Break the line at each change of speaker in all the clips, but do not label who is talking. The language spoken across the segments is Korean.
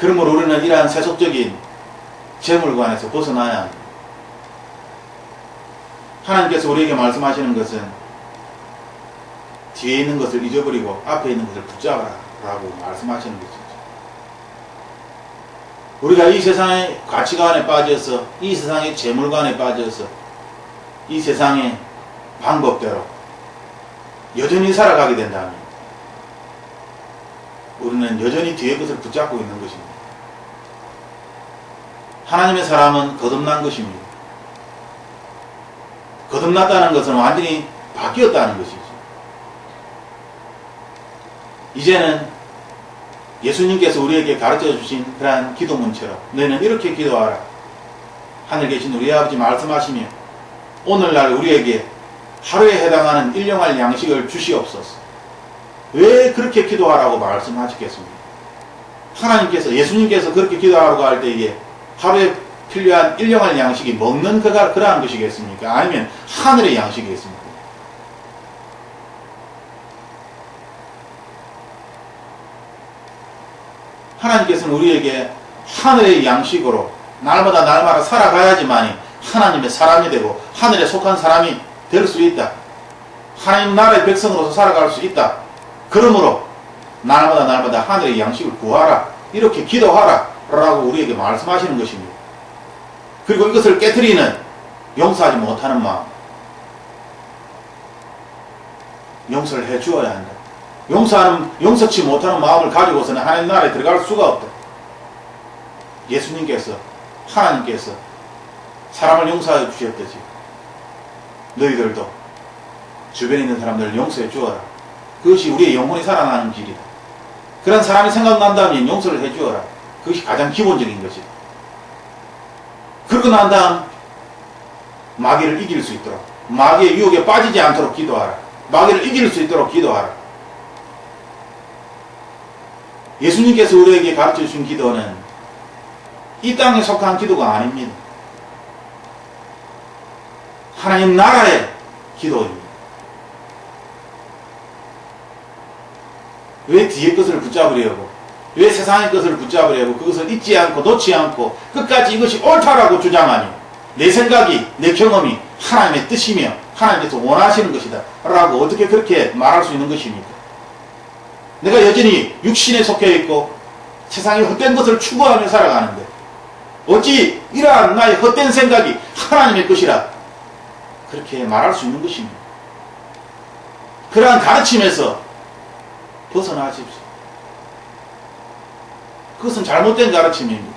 그러므로 우리는 이러한 세속적인 재물관에서 벗어나야 합니다. 하나님께서 우리에게 말씀하시는 것은 뒤에 있는 것을 잊어버리고 앞에 있는 것을 붙잡아라 라고 말씀하시는 것이죠. 우리가 이 세상의 가치관에 빠져서, 이 세상의 재물관에 빠져서, 이 세상의 방법대로 여전히 살아가게 된다면 우리는 여전히 뒤에 것을 붙잡고 있는 것입니다. 하나님의 사람은 거듭난 것입니다. 거듭났다는 것은 완전히 바뀌었다는 것이죠. 이제는 예수님께서 우리에게 가르쳐 주신 그러한 기도문처럼 너희는 이렇게 기도하라. 하늘 계신 우리 아버지 말씀하시며 오늘날 우리에게 하루에 해당하는 일용할 양식을 주시옵소서. 왜 그렇게 기도하라고 말씀하시겠습니까? 하나님께서, 예수님께서 그렇게 기도하라고 할 때에 하루에 필요한 일용할 양식이 먹는 그러한 것이겠습니까? 아니면 하늘의 양식이겠습니까? 하나님께서는 우리에게 하늘의 양식으로 날마다 살아가야지만이 하나님의 사람이 되고 하늘에 속한 사람이 될 수 있다. 하나님 나라의 백성으로서 살아갈 수 있다. 그러므로 날마다 하늘의 양식을 구하라. 이렇게 기도하라. 라고 우리에게 말씀하시는 것입니다. 그리고 이것을 깨트리는 용서하지 못하는 마음. 용서를 해 주어야 한다. 용서치 못하는 마음을 가지고서는 하나님 나라에 들어갈 수가 없다. 예수님께서, 하나님께서 사람을 용서해 주셨듯이 너희들도 주변에 있는 사람들을 용서해 주어라. 그것이 우리의 영혼이 살아나는 길이다. 그런 사람이 생각난다면 용서를 해 주어라. 그것이 가장 기본적인 것이다. 그러고 난 다음 마귀를 이길 수 있도록, 마귀의 유혹에 빠지지 않도록 기도하라. 마귀를 이길 수 있도록 기도하라. 예수님께서 우리에게 가르쳐 주신 기도는 이 땅에 속한 기도가 아닙니다. 하나님 나라의 기도입니다. 왜 뒤의 것을 붙잡으려고, 왜 세상의 것을 붙잡으려고 그것을 잊지 않고 놓지 않고 끝까지 이것이 옳다라고 주장하니 내 생각이, 내 경험이 하나님의 뜻이며 하나님께서 원하시는 것이다 라고 어떻게 그렇게 말할 수 있는 것입니까? 내가 여전히 육신에 속해 있고 세상의 헛된 것을 추구하며 살아가는데 어찌 이러한 나의 헛된 생각이 하나님의 것이라 그렇게 말할 수 있는 것입니다. 그러한 가르침에서 벗어나십시오. 그것은 잘못된 가르침입니다.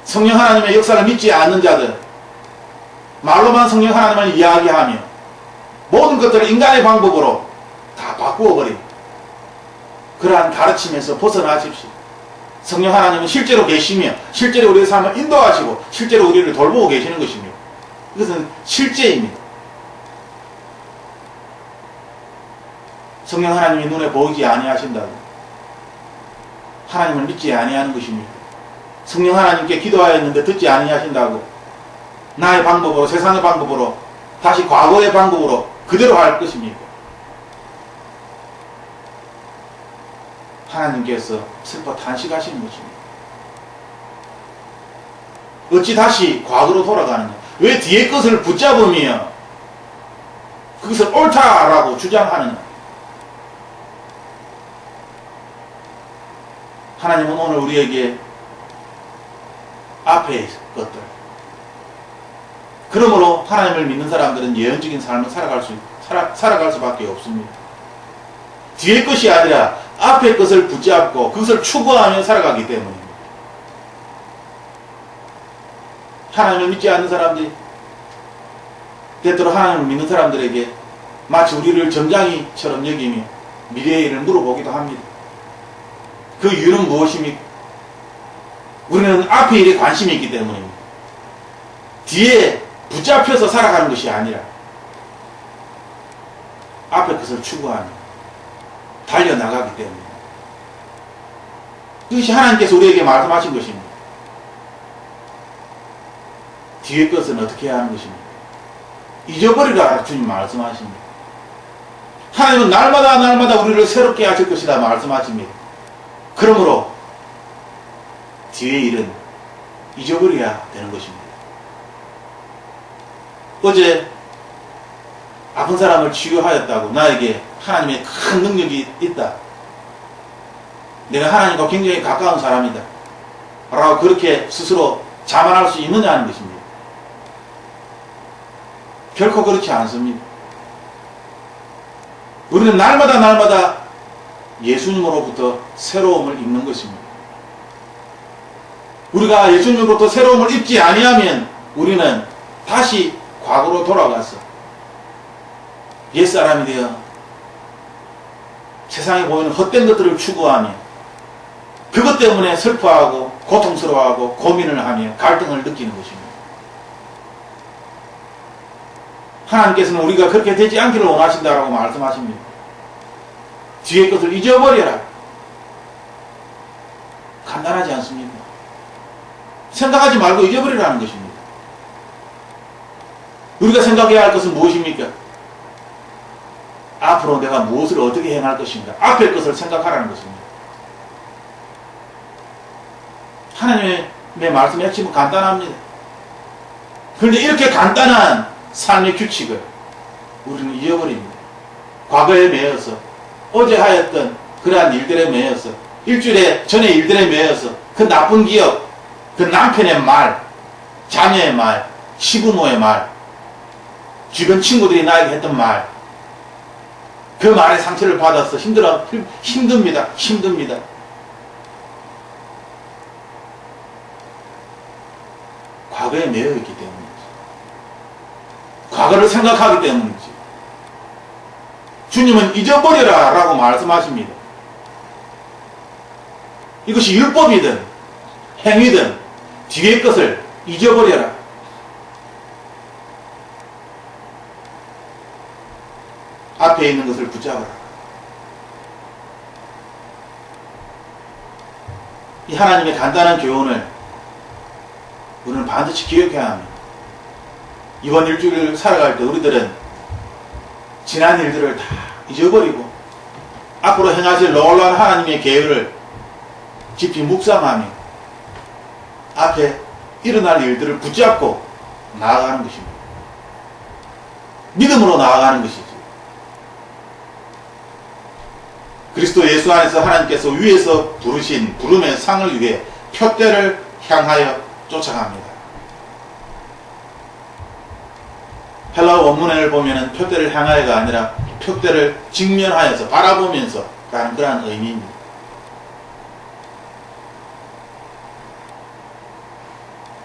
성령 하나님의 역사를 믿지 않는 자들, 말로만 성령 하나님을 이야기하며 모든 것들을 인간의 방법으로 다 바꾸어버린 그러한 가르침에서 벗어나십시오. 성령 하나님은 실제로 계시며 실제로 우리의 삶을 인도하시고 실제로 우리를 돌보고 계시는 것입니다. 이것은 실제입니다. 성령 하나님이 눈에 보이지 아니하신다고 하나님을 믿지 아니하는 것입니다. 성령 하나님께 기도하였는데 듣지 아니하신다고 나의 방법으로, 세상의 방법으로, 다시 과거의 방법으로 그대로 할 것입니까? 하나님께서 슬퍼 탄식하시는 것입니다. 어찌 다시 과거로 돌아가느냐? 왜 뒤의 것을 붙잡으며 그것을 옳다라고 주장하느냐? 하나님은 오늘 우리에게 앞에 것들, 그러므로 하나님을 믿는 사람들은 예언적인 삶을 살아갈 수밖에 없습니다. 뒤의 것이 아니라 앞의 것을 붙잡고 그것을 추구하며 살아가기 때문입니다. 하나님을 믿지 않는 사람들이 때때로 하나님을 믿는 사람들에게 마치 우리를 점장이처럼 여기며 미래의 일을 물어보기도 합니다. 그 이유는 무엇입니까? 우리는 앞의 일에 관심이 있기 때문입니다. 뒤에 붙잡혀서 살아가는 것이 아니라 앞의 것을 추구하며 달려나가기 때문입니다. 그것이 하나님께서 우리에게 말씀하신 것입니다. 뒤의 것은 어떻게 해야 하는 것입니까? 잊어버리라 주님 말씀하십니다. 하나님은 날마다 우리를 새롭게 하실 것이다 말씀하십니다. 그러므로 뒤의 일은 잊어버려야 되는 것입니다. 어제 아픈 사람을 치유하였다고 나에게 하나님의 큰 능력이 있다. 내가 하나님과 굉장히 가까운 사람이다. 라고 그렇게 스스로 자만할 수 있느냐는 것입니다. 결코 그렇지 않습니다. 우리는 날마다 예수님으로부터 새로움을 입는 것입니다. 우리가 예수님으로부터 새로움을 입지 아니하면 우리는 다시 과거로 돌아가서 옛사람이 되어 세상에 보이는 헛된 것들을 추구하며 그것 때문에 슬퍼하고 고통스러워하고 고민을 하며 갈등을 느끼는 것입니다. 하나님께서는 우리가 그렇게 되지 않기를 원하신다라고 말씀하십니다. 뒤의 것을 잊어버려라. 간단하지 않습니까? 생각하지 말고 잊어버리라는 것입니다. 우리가 생각해야 할 것은 무엇입니까? 앞으로 내가 무엇을 어떻게 행할 것인가? 앞의 것을 생각하라는 것입니다. 하나님의 말씀의 핵심은 간단합니다. 그런데 이렇게 간단한 삶의 규칙을 우리는 잊어버립니다. 과거에 매여서 어제 하였던 그러한 일들에 매여서 일주일에 전의 일들에 매여서 그 나쁜 기억, 그 남편의 말, 자녀의 말, 시부모의 말, 주변 친구들이 나에게 했던 말, 그 말에 상처를 받아서 힘듭니다. 과거에 매여있기 때문이지. 과거를 생각하기 때문이지. 주님은 잊어버려라 라고 말씀하십니다. 이것이 율법이든 행위든 뒤의 것을 잊어버려라. 앞에 있는 것을 붙잡아라. 이 하나님의 간단한 교훈을 우리는 반드시 기억해야 합니다. 이번 일주일을 살아갈 때 우리들은 지난 일들을 다 잊어버리고 앞으로 행하실 놀라운 하나님의 계획을 깊이 묵상하며 앞에 일어날 일들을 붙잡고 나아가는 것입니다. 믿음으로 나아가는 것이지. 그리스도 예수 안에서 하나님께서 위에서 부르신 부름의 상을 위해 표대를 향하여 쫓아갑니다. 헬라어 원문을 보면은 표대를 향하여가 아니라 표대를 직면하여서 바라보면서 라는 그러한 의미입니다.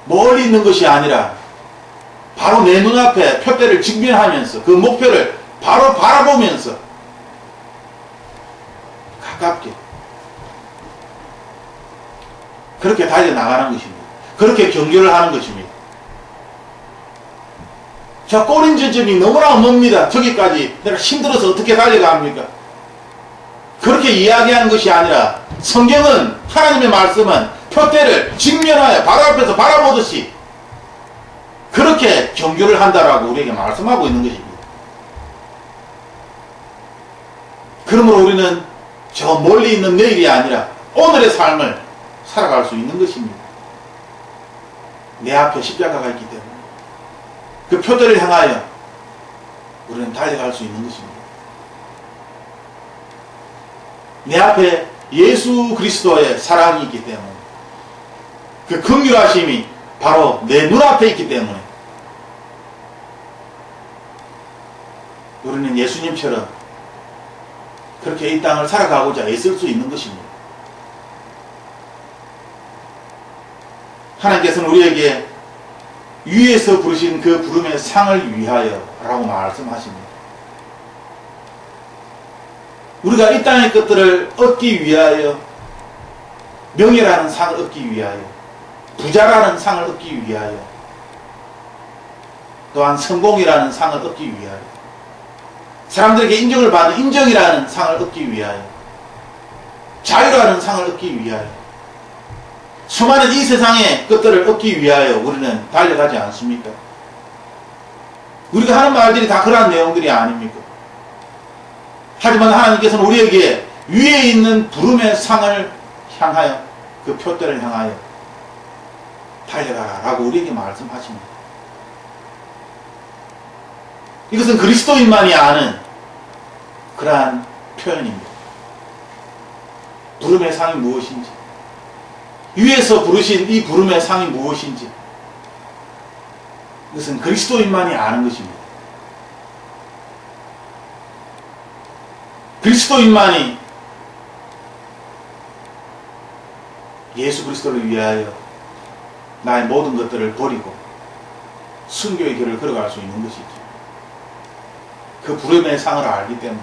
멀리 있는 것이 아니라 바로 내 눈앞에 표대를 직면하면서 그 목표를 바로 바라보면서 가깝게 그렇게 달려나가는 것입니다. 그렇게 경주를 하는 것입니다. 자, 꼬린 지점이 너무나 멉니다. 저기까지 내가 힘들어서 어떻게 달려갑니까? 그렇게 이야기하는 것이 아니라 성경은, 하나님의 말씀은 표대를 직면하여 바로 앞에서 바라보듯이 그렇게 경주를 한다라고 우리에게 말씀하고 있는 것입니다. 그러므로 우리는 저 멀리 있는 내일이 아니라 오늘의 삶을 살아갈 수 있는 것입니다. 내 앞에 십자가가 있기 때문에 그 표대를 향하여 우리는 달려갈 수 있는 것입니다. 내 앞에 예수 그리스도의 사랑이 있기 때문에 그 긍휼하심이 바로 내 눈앞에 있기 때문에 우리는 예수님처럼 그렇게 이 땅을 살아가고자 애쓸 수 있는 것입니다. 하나님께서는 우리에게 위에서 부르신 그 부름의 상을 위하여 라고 말씀하십니다. 우리가 이 땅의 것들을 얻기 위하여, 명예라는 상을 얻기 위하여, 부자라는 상을 얻기 위하여, 또한 성공이라는 상을 얻기 위하여, 사람들에게 인정을 받는 인정이라는 상을 얻기 위하여, 자유라는 상을 얻기 위하여, 수많은 이 세상의 것들을 얻기 위하여 우리는 달려가지 않습니까? 우리가 하는 말들이 다 그러한 내용들이 아닙니까? 하지만 하나님께서는 우리에게 위에 있는 부름의 상을 향하여 그 표대를 향하여 달려가라 라고 우리에게 말씀하십니다. 이것은 그리스도인만이 아는 그러한 표현입니다. 부름의 상이 무엇인지, 위에서 부르신 이 부름의 상이 무엇인지, 이것은 그리스도인만이 아는 것입니다. 그리스도인만이 예수 그리스도를 위하여 나의 모든 것들을 버리고 순교의 길을 걸어갈 수 있는 것이죠. 그 부름의 상을 알기 때문에,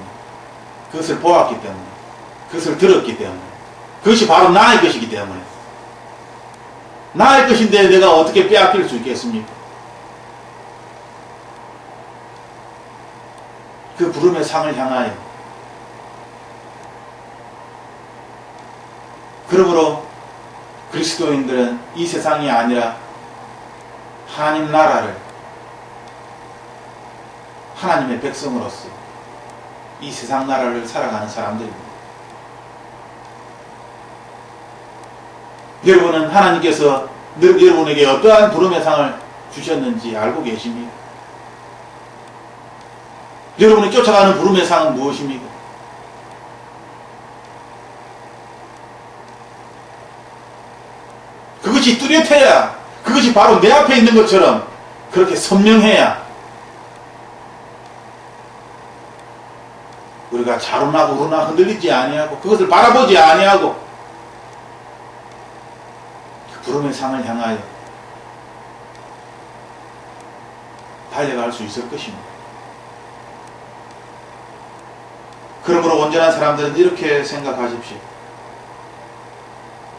그것을 보았기 때문에, 그것을 들었기 때문에, 그것이 바로 나의 것이기 때문에, 나의 것인데 내가 어떻게 빼앗길 수 있겠습니까? 그 부름의 상을 향하여, 그러므로 그리스도인들은 이 세상이 아니라 하나님 나라를, 하나님의 백성으로서 이 세상 나라를 살아가는 사람들입니다. 여러분은 하나님께서 여러분에게 어떠한 부름의 상을 주셨는지 알고 계십니까? 여러분이 쫓아가는 부름의 상은 무엇입니까? 그것이 뚜렷해야, 그것이 바로 내 앞에 있는 것처럼 그렇게 선명해야 우리가 자루나 우루나 흔들리지 아니하고 그것을 바라보지 아니하고 그 부름의 상을 향하여 달려갈 수 있을 것입니다. 그러므로 온전한 사람들은 이렇게 생각하십시오.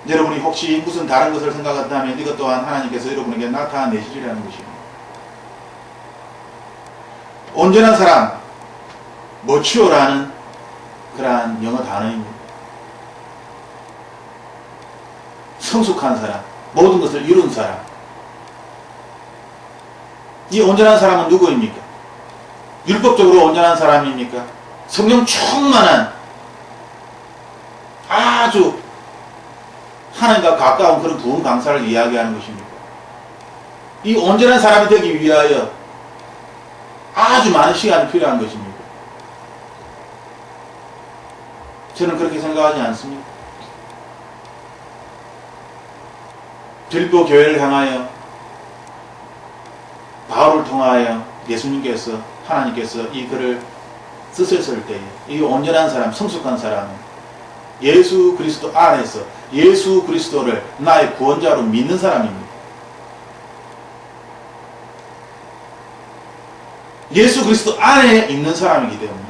여러분이 혹시 무슨 다른 것을 생각한다면 이것 또한 하나님께서 여러분에게 나타내시리라는 것입니다. 온전한 사람, 머추어라는 그러한 영어 단어입니다. 성숙한 사람, 모든 것을 이룬 사람. 이 온전한 사람은 누구입니까? 율법적으로 온전한 사람입니까? 성령 충만한 아주 하나님과 가까운 그런 부흥 강사를 이야기하는 것입니다. 이 온전한 사람이 되기 위하여 아주 많은 시간이 필요한 것입니다. 저는 그렇게 생각하지 않습니다. 빌립보 교회를 향하여 바울을 통하여 예수님께서, 하나님께서 이 글을 쓰셨을 때에 이 온전한 사람, 성숙한 사람은 예수 그리스도 안에서 예수 그리스도를 나의 구원자로 믿는 사람입니다. 예수 그리스도 안에 있는 사람이기 때문에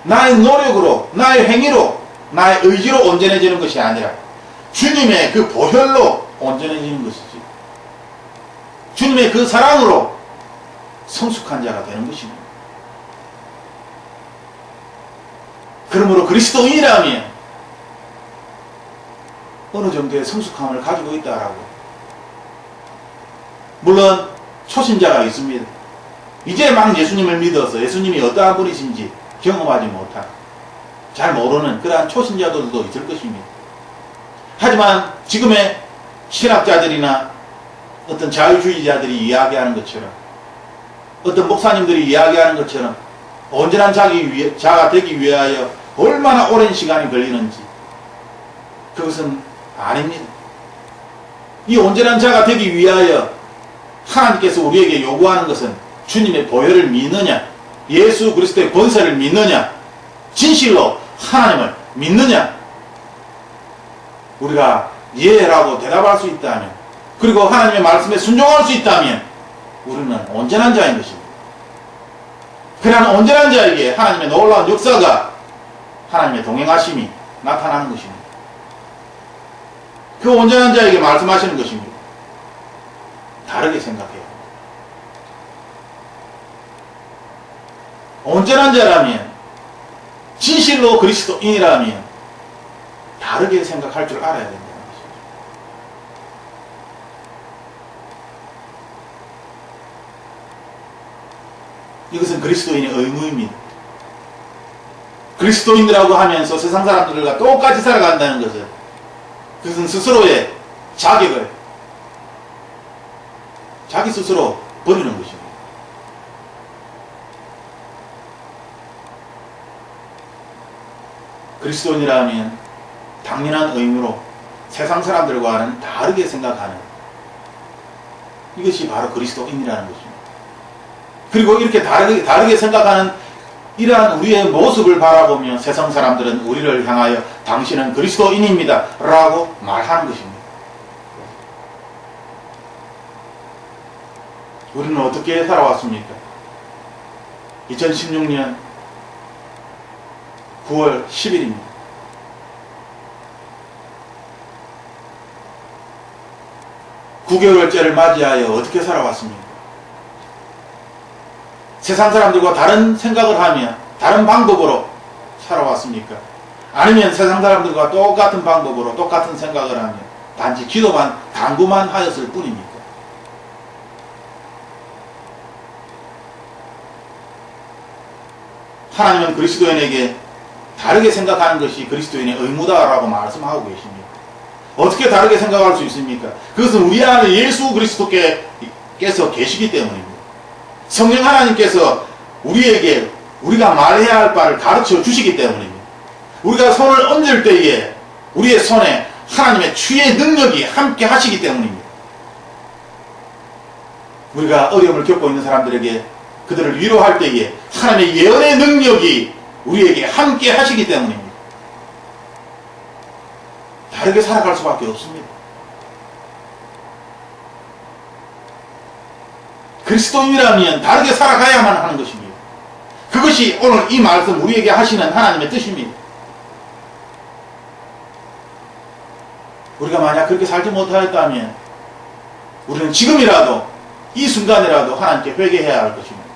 나의 노력으로, 나의 행위로, 나의 의지로 온전해지는 것이 아니라 주님의 그 보혈로 온전해지는 것이지, 주님의 그 사랑으로 성숙한 자가 되는 것입니다. 그러므로 그리스도인이라면 어느 정도의 성숙함을 가지고 있다라고. 물론 초신자가 있습니다. 이제 막 예수님을 믿어서 예수님이 어떠한 분이신지 경험하지 못한, 잘 모르는 그러한 초신자들도 있을 것입니다. 하지만 지금의 신학자들이나 어떤 자유주의자들이 이야기하는 것처럼, 어떤 목사님들이 이야기하는 것처럼 온전한 자가 되기 위하여 얼마나 오랜 시간이 걸리는지, 그것은 아닙니다. 이 온전한 자가 되기 위하여 하나님께서 우리에게 요구하는 것은 주님의 보혈을 믿느냐, 예수 그리스도의 권세를 믿느냐, 진실로 하나님을 믿느냐. 우리가 예라고 대답할 수 있다면, 그리고 하나님의 말씀에 순종할 수 있다면 우리는 온전한 자인 것입니다. 그러한 온전한 자에게 하나님의 놀라운 역사가, 하나님의 동행하심이 나타나는 것입니다. 그 온전한 자에게 말씀하시는 것입니다. 다르게 생각해요. 온전한 자라면, 진실로 그리스도인이라면 다르게 생각할 줄 알아야 된다는 것이죠. 이것은 그리스도인의 의무입니다. 그리스도인이라고 하면서 세상 사람들과 똑같이 살아간다는 것은 그것은 스스로의 자격을 자기 스스로 버리는 것입니다. 그리스도인이라면 당연한 의무로 세상 사람들과는 다르게 생각하는 이것이 바로 그리스도인이라는 것입니다. 그리고 이렇게 다르게 생각하는 이러한 우리의 모습을 바라보며 세상 사람들은 우리를 향하여 당신은 그리스도인입니다 라고 말하는 것입니다. 우리는 어떻게 살아왔습니까? 2016년 9월 10일입니다. (9개월째를) 맞이하여 어떻게 살아왔습니까? 세상 사람들과 다른 생각을 하며 다른 방법으로 살아왔습니까? 아니면 세상 사람들과 똑같은 방법으로 똑같은 생각을 하며 단지 기도만 간구만 하였을 뿐입니까? 하나님은 그리스도인에게 다르게 생각하는 것이 그리스도인의 의무다라고 말씀하고 계십니다. 어떻게 다르게 생각할 수 있습니까? 그것은 우리 안에 예수 그리스도께서 계시기 때문입니다. 성령 하나님께서 우리에게 우리가 말해야 할 바를 가르쳐 주시기 때문입니다. 우리가 손을 얹을 때에 우리의 손에 하나님의 주의 능력이 함께 하시기 때문입니다. 우리가 어려움을 겪고 있는 사람들에게 그들을 위로할 때에 하나님의 예언의 능력이 우리에게 함께 하시기 때문입니다. 다르게 살아갈 수밖에 없습니다. 그리스도인이라면 다르게 살아가야만 하는 것입니다. 그것이 오늘 이 말씀 우리에게 하시는 하나님의 뜻입니다. 우리가 만약 그렇게 살지 못하였다면 우리는 지금이라도 이 순간이라도 하나님께 회개해야 할 것입니다.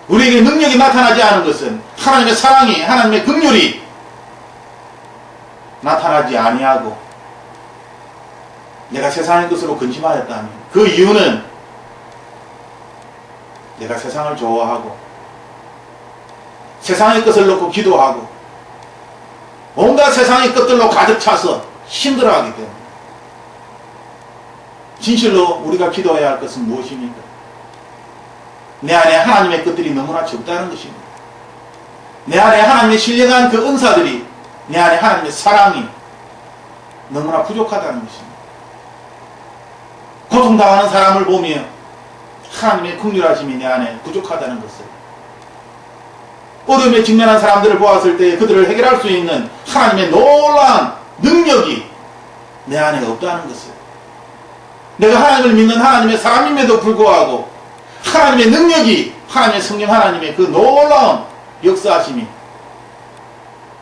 우리에게 능력이 나타나지 않은 것은 하나님의 사랑이 하나님의 긍휼이 나타나지 아니하고 내가 세상의 것으로 근심하였다면 그 이유는 내가 세상을 좋아하고 세상의 것을 놓고 기도하고 온갖 세상의 것들로 가득 차서 힘들어하기 때문에 진실로 우리가 기도해야 할 것은 무엇입니까? 내 안에 하나님의 것들이 너무나 적다는 것입니다. 내 안에 하나님의 신령한 그 은사들이 내 안에 하나님의 사랑이 너무나 부족하다는 것입니다. 고통당하는 사람을 보며 하나님의 긍휼하심이 내 안에 부족하다는 것을, 어려움에 직면한 사람들을 보았을 때 그들을 해결할 수 있는 하나님의 놀라운 능력이 내 안에 없다는 것을, 내가 하나님을 믿는 하나님의 사람임에도 불구하고 하나님의 능력이, 하나님의 성령 하나님의 그 놀라운 역사하심이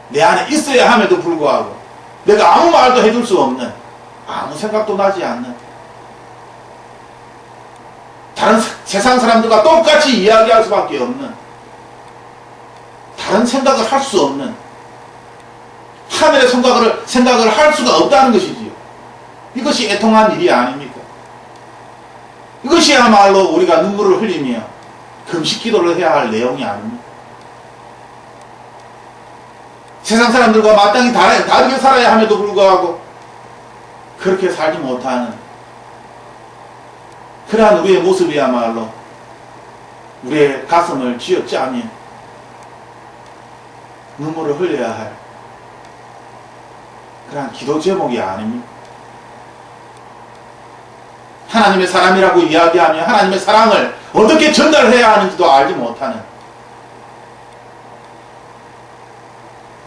내 안에 있어야 함에도 불구하고 내가 아무 말도 해줄 수 없는, 아무 생각도 나지 않는, 다른 세상 사람들과 똑같이 이야기할 수밖에 없는, 다른 생각을 할 수 없는, 하늘의 생각을 할 수가 없다는 것이지요. 이것이 애통한 일이 아닙니까? 이것이야말로 우리가 눈물을 흘리며 금식 기도를 해야 할 내용이 아닙니까? 세상 사람들과 마땅히 다르게 살아야 함에도 불구하고 그렇게 살지 못하는 그러한 우리의 모습이야말로 우리의 가슴을 쥐어짜며 눈물을 흘려야 할 그러한 기도 제목이 아닙니까? 하나님의 사람이라고 이야기하며 하나님의 사랑을 어떻게 전달해야 하는지도 알지 못하는,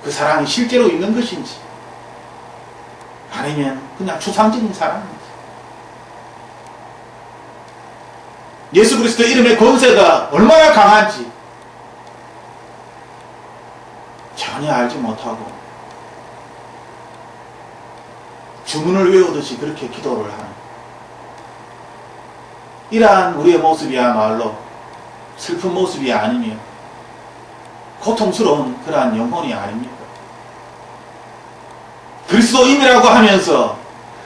그 사랑이 실제로 있는 것인지 아니면 그냥 추상적인 사랑인지, 예수 그리스도의 이름의 권세가 얼마나 강한지 전혀 알지 못하고 주문을 외우듯이 그렇게 기도를 하는 이러한 우리의 모습이야말로 슬픈 모습이 아니며 고통스러운 그러한 영혼이 아닙니까? 그리스도인이라고 하면서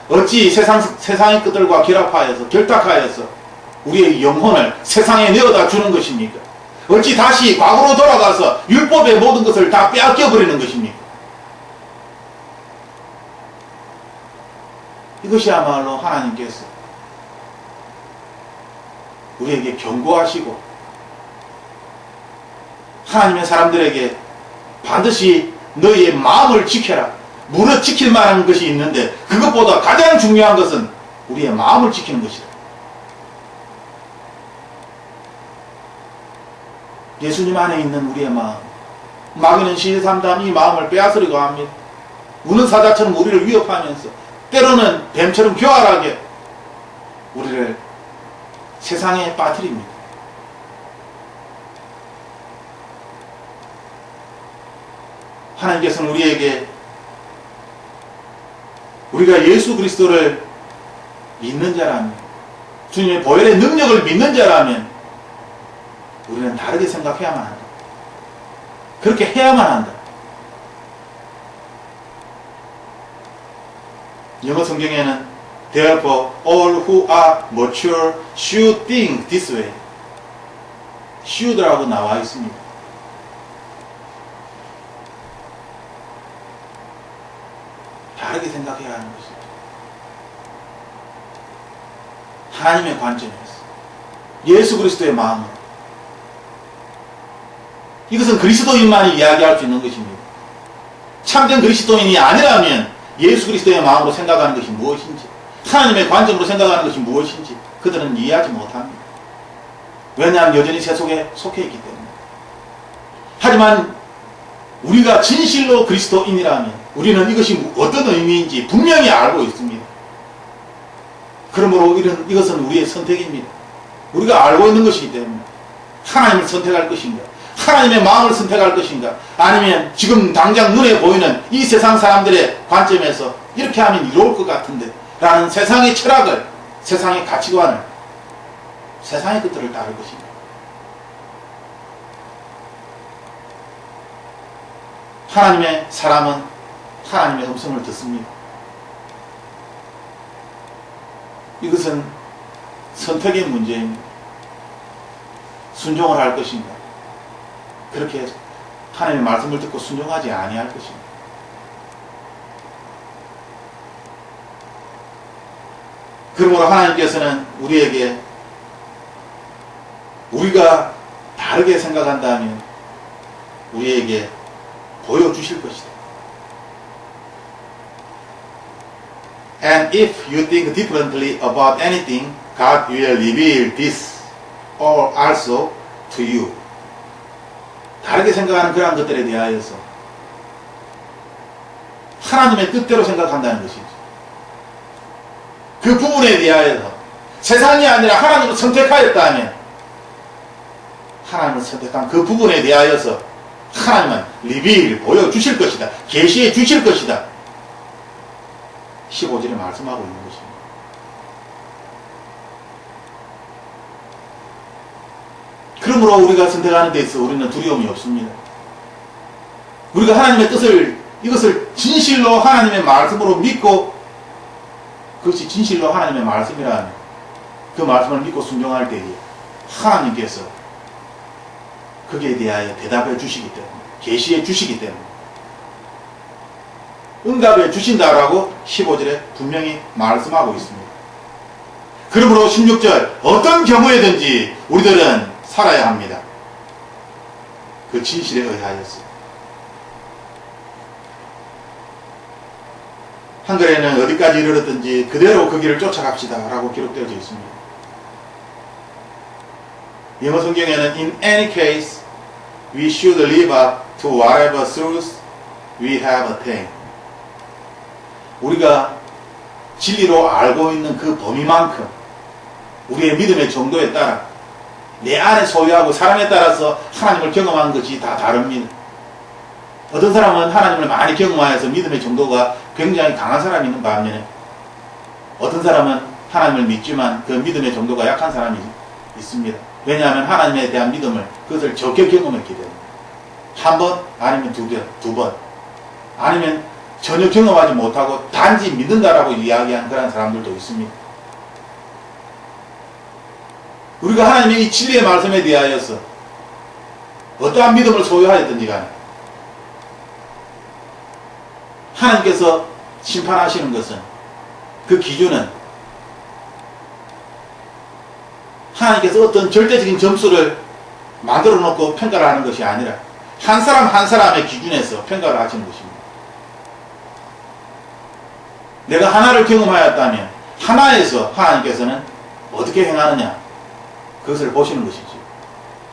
어찌 세상의 것들과 결탁하여서 우리의 영혼을 세상에 내어다 주는 것입니까? 어찌 다시 과거로 돌아가서 율법의 모든 것을 다 빼앗겨 버리는 것입니까? 이것이야말로 하나님께서 우리에게 경고하시고 하나님의 사람들에게 반드시 너희의 마음을 지켜라. 물어 지킬 만한 것이 있는데 그것보다 가장 중요한 것은 우리의 마음을 지키는 것이다. 예수님 안에 있는 우리의 마음, 마귀는 시시삼삼 이 마음을 빼앗으려고 합니다. 우는 사자처럼 우리를 위협하면서 때로는 뱀처럼 교활하게 우리를 세상에 빠뜨립니다. 하나님께서는 우리에게 우리가 예수 그리스도를 믿는 자라면, 주님의 보혈의 능력을 믿는 자라면 우리는 다르게 생각해야만 한다. 그렇게 해야만 한다. 영어 성경에는 Therefore all who are mature should think this way. should라고 나와 있습니다. 다르게 생각해야 하는 것이죠. 하나님의 관점에서 예수 그리스도의 마음으로. 이것은 그리스도인만이 이야기할 수 있는 것입니다. 참된 그리스도인이 아니라면 예수 그리스도의 마음으로 생각하는 것이 무엇인지, 하나님의 관점으로 생각하는 것이 무엇인지 그들은 이해하지 못합니다. 왜냐하면 여전히 세속에 속해 있기 때문에. 하지만 우리가 진실로 그리스도인이라면 우리는 이것이 어떤 의미인지 분명히 알고 있습니다. 그러므로 이것은 우리의 선택입니다. 우리가 알고 있는 것이기 때문에 하나님을 선택할 것인가, 하나님의 마음을 선택할 것인가, 아니면 지금 당장 눈에 보이는 이 세상 사람들의 관점에서 이렇게 하면 이로울 것 같은데 라는 세상의 철학을, 세상의 가치관을, 세상의 것들을 따를 것인가. 하나님의 사람은 하나님의 음성을 듣습니다. 이것은 선택의 문제입니다. 순종을 할 것인가, 그렇게 하나님의 말씀을 듣고 순종하지 아니할 것인가. 그러므로 하나님께서는 우리에게 우리가 다르게 생각한다면 우리에게 보여주실 것이다. And if you think differently about anything, God will reveal this also to you. 다르게 생각하는 그러한 것들에 대하여서 하나님의 뜻대로 생각한다는 것이죠. 그 부분에 대하여서 세상이 아니라 하나님을 선택하였다면 하나님을 선택한 그 부분에 대하여서 하나님은 리비를 보여주실 것이다. 계시해 주실 것이다. 15절에 말씀하고 있는 것입니다. 그러므로 우리가 선택하는 데 있어 우리는 두려움이 없습니다. 우리가 하나님의 뜻을, 이것을 진실로 하나님의 말씀으로 믿고, 그것이 진실로 하나님의 말씀이라면 그 말씀을 믿고 순종할 때에 하나님께서 거기에 대하여 대답해 주시기 때문에, 계시해 주시기 때문에 응답해 주신다라고 15절에 분명히 말씀하고 있습니다. 그러므로 16절, 어떤 경우에든지 우리들은 살아야 합니다. 그 진실에 의하여서. 한글에는 어디까지 이르렀든지 그대로 그 길을 쫓아갑시다 라고 기록되어 있습니다. 영어 성경에는 In any case, we should live up to whatever truth we have attained. 우리가 진리로 알고 있는 그 범위만큼 우리의 믿음의 정도에 따라 내 안에 소유하고 사람에 따라서 하나님을 경험하는 것이 다 다릅니다. 어떤 사람은 하나님을 많이 경험하여서 믿음의 정도가 굉장히 강한 사람이 있는 반면에 어떤 사람은 하나님을 믿지만 그 믿음의 정도가 약한 사람이 있습니다. 왜냐하면 하나님에 대한 믿음을 그것을 적게 경험했기 때문에 한 번 아니면 두 번 아니면 전혀 경험하지 못하고 단지 믿는다라고 이야기한 그런 사람들도 있습니다. 우리가 하나님의 이 진리의 말씀에 대하여서 어떠한 믿음을 소유하였든지 간에 하나님께서 심판하시는 것은 그 기준은 하나님께서 어떤 절대적인 점수를 만들어 놓고 평가를 하는 것이 아니라 한 사람 한 사람의 기준에서 평가를 하시는 것입니다. 내가 하나를 경험하였다면 하나에서 하나님께서는 어떻게 행하느냐 그것을 보시는 것이지.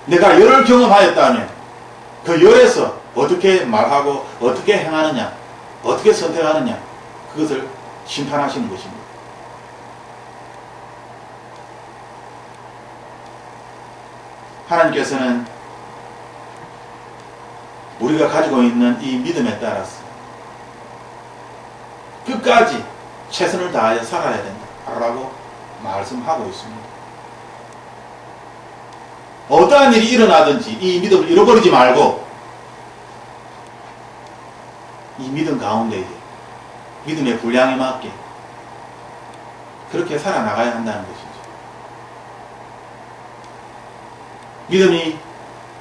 내가 열을 경험하였다면 그 열에서 어떻게 말하고 어떻게 행하느냐 어떻게 선택하느냐 그것을 심판하시는 것입니다. 하나님께서는 우리가 가지고 있는 이 믿음에 따라서 끝까지 최선을 다하여 살아야 된다라고 말씀하고 있습니다. 어떠한 일이 일어나든지 이 믿음을 잃어버리지 말고 이 믿음 가운데 믿음의 분량에 맞게 그렇게 살아나가야 한다는 것이죠. 믿음이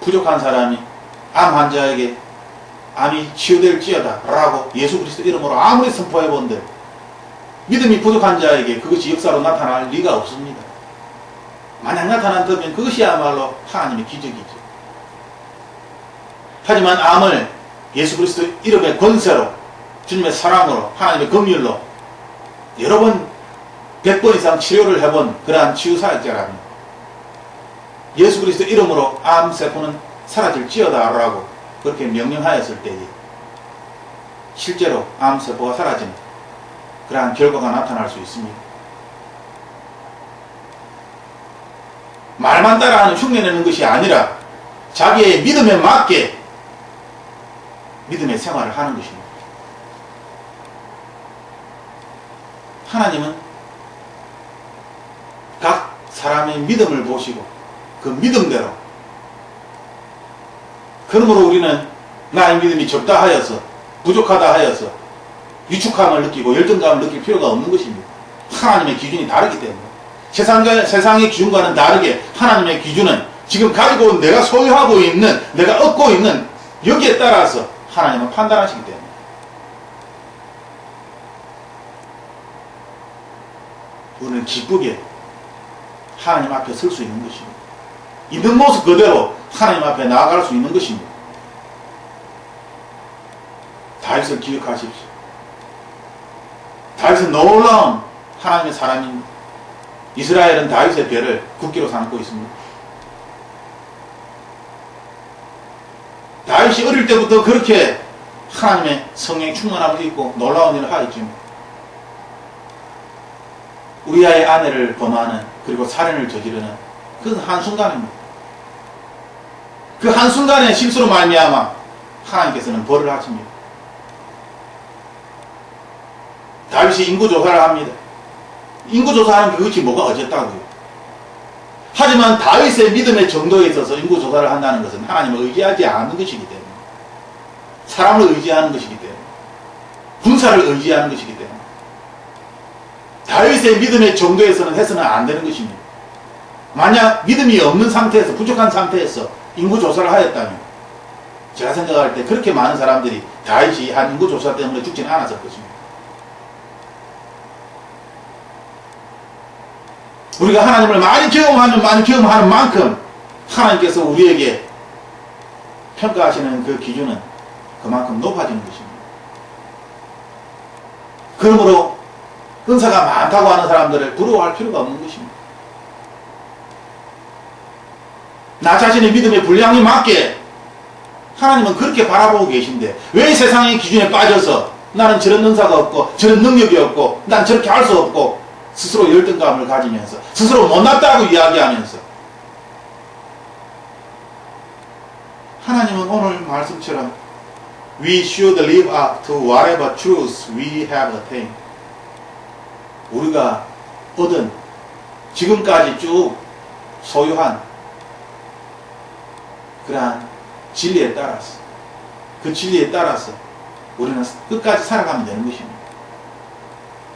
부족한 사람이 암 환자에게 암이 치유될지어다 라고 예수 그리스도 이름으로 아무리 선포해본들 믿음이 부족한 자에게 그것이 역사로 나타날 리가 없습니다. 만약 나타난다면 그것이야말로 하나님의 기적이죠. 하지만 암을 예수 그리스도 이름의 권세로 주님의 사랑으로 하나님의 긍휼로 여러 번 100번 이상 치료를 해본 그러한 치유사역자라면 예수 그리스도 이름으로 암세포는 사라질지어다 라고 그렇게 명령하였을 때에 실제로 암세포가 사라지는 그러한 결과가 나타날 수 있습니다. 말만 따라하는 흉내내는 것이 아니라 자기의 믿음에 맞게 믿음의 생활을 하는 것입니다. 하나님은 각 사람의 믿음을 보시고 그 믿음대로 그러므로 우리는 나의 믿음이 적다 하여서 부족하다 하여서 위축감을 느끼고 열등감을 느낄 필요가 없는 것입니다. 하나님의 기준이 다르기 때문에 세상의 기준과는 다르게 하나님의 기준은 지금 가지고 온 내가 소유하고 있는 내가 얻고 있는 여기에 따라서 하나님은 판단하시기 때문에 우리는 기쁘게 하나님 앞에 설 수 있는 것입니다. 있는 모습 그대로 하나님 앞에 나아갈 수 있는 것입니다. 다윗을 기억하십시오. 다윗은 놀라운 하나님의 사람입니다. 이스라엘은 다윗의 배를 국기로 삼고 있습니다. 다윗이 어릴 때부터 그렇게 하나님의 성령의 충만함을 입고 놀라운 일을 하였지만 우리아의 아내를 범하는 그리고 살인을 저지르는 그 한순간입니다. 그 한순간의 실수로 말미암아 하나님께서는 벌을 하십니다. 다윗이 인구조사를 합니다. 인구조사하는 그것이 뭐가 어쨌다고요. 하지만 다윗의 믿음의 정도에 있어서 인구조사를 한다는 것은 하나님을 의지하지 않는 것이기 때문에 사람을 의지하는 것이기 때문에 군사를 의지하는 것이기 때문에 다윗의 믿음의 정도에서는 해서는 안 되는 것입니다. 만약 믿음이 없는 상태에서 부족한 상태에서 인구조사를 하였다면 제가 생각할 때 그렇게 많은 사람들이 다윗이 한 인구조사 때문에 죽지는 않았을 것입니다. 우리가 하나님을 많이 경험하는 만큼 하나님께서 우리에게 평가하시는 그 기준은 그만큼 높아지는 것입니다. 그러므로 은사가 많다고 하는 사람들을 부러워할 필요가 없는 것입니다. 나 자신의 믿음의 분량에 맞게 하나님은 그렇게 바라보고 계신데 왜 세상의 기준에 빠져서 나는 저런 은사가 없고 저런 능력이 없고 난 저렇게 할 수 없고 스스로 열등감을 가지면서 스스로 못났다고 이야기하면서 하나님은 오늘 말씀처럼 We should live up to whatever truths we have attained. 우리가 얻은 지금까지 쭉 소유한 그러한 진리에 따라서 그 진리에 따라서 우리는 끝까지 살아가면 되는 것입니다.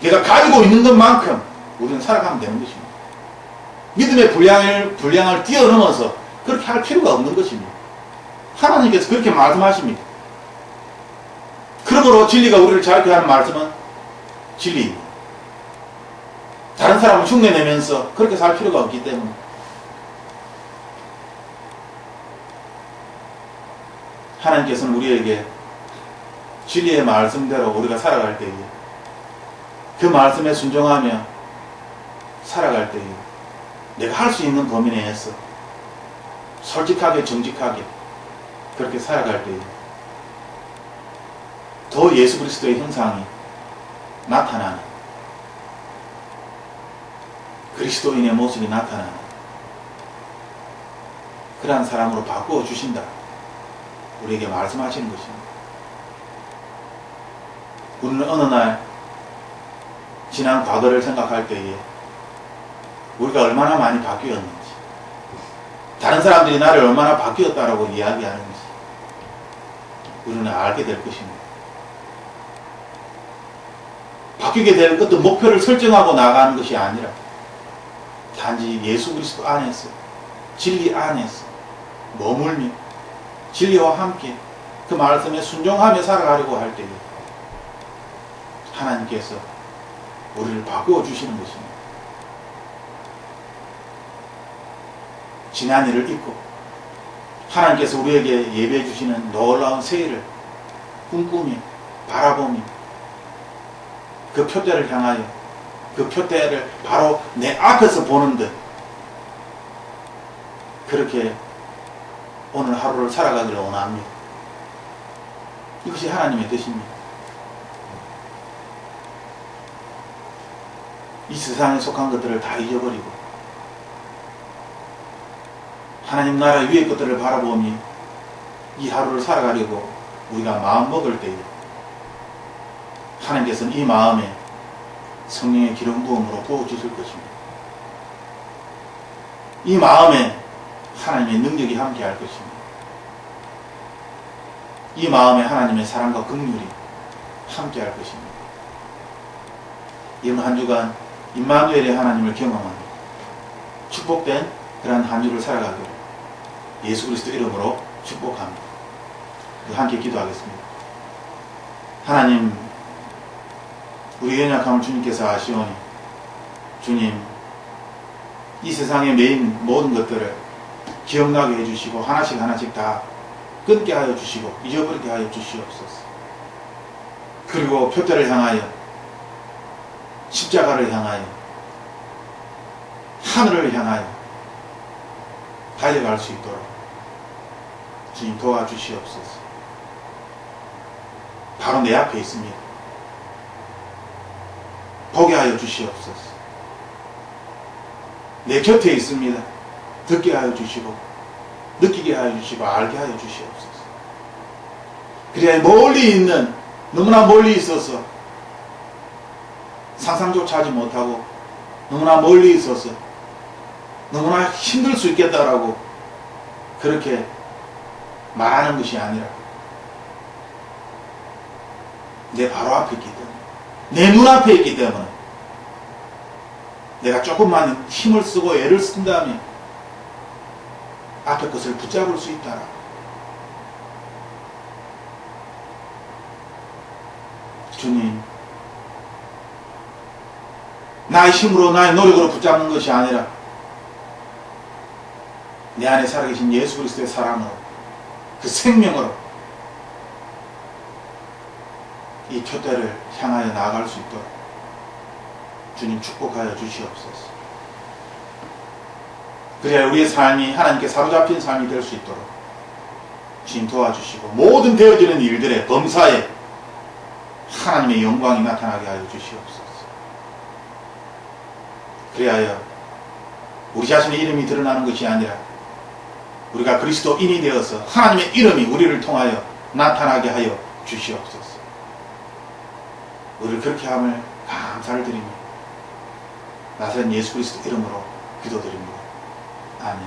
내가 가지고 있는 것만큼 우리는 살아가면 되는 것입니다. 믿음의 분량을 뛰어넘어서 그렇게 할 필요가 없는 것입니다. 하나님께서 그렇게 말씀하십니다. 그러므로 진리가 우리를 자유케 하는 말씀은 진리입니다. 다른 사람을 흉내내면서 그렇게 살 필요가 없기 때문에 하나님께서는 우리에게 진리의 말씀대로 우리가 살아갈 때에 그 말씀에 순종하며 살아갈 때에 내가 할 수 있는 범위 내에서 솔직하게 정직하게 그렇게 살아갈 때에 더 예수 그리스도의 형상이 나타나는 그리스도인의 모습이 나타나는 그러한 사람으로 바꾸어 주신다. 우리에게 말씀하시는 것입니다. 우리는 어느 날 지난 과거를 생각할 때에 우리가 얼마나 많이 바뀌었는지 다른 사람들이 나를 얼마나 바뀌었다라고 이야기하는지 우리는 알게 될 것입니다. 바뀌게 될 어떤 목표를 설정하고 나가는 것이 아니라 단지 예수 그리스도 안에서 진리 안에서 머물며 진리와 함께 그 말씀에 순종하며 살아가려고 할 때에 하나님께서 우리를 바꾸어 주시는 것입니다. 지난 일을 잊고 하나님께서 우리에게 예배해 주시는 놀라운 새해를 꿈꾸며 바라보며 그 표대를 향하여 그 표대를 바로 내 앞에서 보는 듯 그렇게 오늘 하루를 살아가기를 원합니다. 이것이 하나님의 뜻입니다. 이 세상에 속한 것들을 다 잊어버리고 하나님 나라 위의 것들을 바라보며 이 하루를 살아가려고 우리가 마음먹을 때에 하나님께서는 이 마음에 성령의 기름 부음으로 부어주실 것입니다. 이 마음에 하나님의 능력이 함께할 것입니다. 이 마음에 하나님의 사랑과 긍휼이 함께할 것입니다. 이번 한 주간 임마누엘의 하나님을 경험하는 축복된 그러한 한 주를 살아가기를 예수 그리스도 이름으로 축복합니다. 함께 기도하겠습니다. 하나님, 우리 연약함을 주님께서 아시오니 주님, 이 세상의 메인 모든 것들을 기억나게 해주시고 하나씩 하나씩 다 끊게 하여 주시고 잊어버리게 하여 주시옵소서. 그리고 표대를 향하여 십자가를 향하여 하늘을 향하여 달려갈 수 있도록 주님 도와주시옵소서. 바로 내 앞에 있습니다. 보게 하여 주시옵소서. 내 곁에 있습니다. 듣게 하여 주시고 느끼게 하여 주시고 알게 하여 주시옵소서. 그래야 멀리 있는 너무나 멀리 있어서 상상조차 하지 못하고 너무나 멀리 있어서 너무나 힘들 수 있겠다라고 그렇게 말하는 것이 아니라 내 바로 앞에 있기 때문에 내 눈앞에 있기 때문에 내가 조금만 힘을 쓰고 애를 쓴다면 앞에 것을 붙잡을 수 있다라. 주님, 나의 힘으로 나의 노력으로 붙잡는 것이 아니라 내 안에 살아계신 예수 그리스도의 사랑으로 그 생명으로 이 표대를 향하여 나아갈 수 있도록 주님 축복하여 주시옵소서. 그래야 우리의 삶이 하나님께 사로잡힌 삶이 될 수 있도록 주님 도와주시고 모든 되어지는 일들의 범사에 하나님의 영광이 나타나게 하여 주시옵소서. 그리하여 우리 자신의 이름이 드러나는 것이 아니라 우리가 그리스도인이 되어서 하나님의 이름이 우리를 통하여 나타나게 하여 주시옵소서. 우리를 그렇게 함을 감사를 드리며 나사렛 예수 그리스도 이름으로 기도드립니다. 아멘.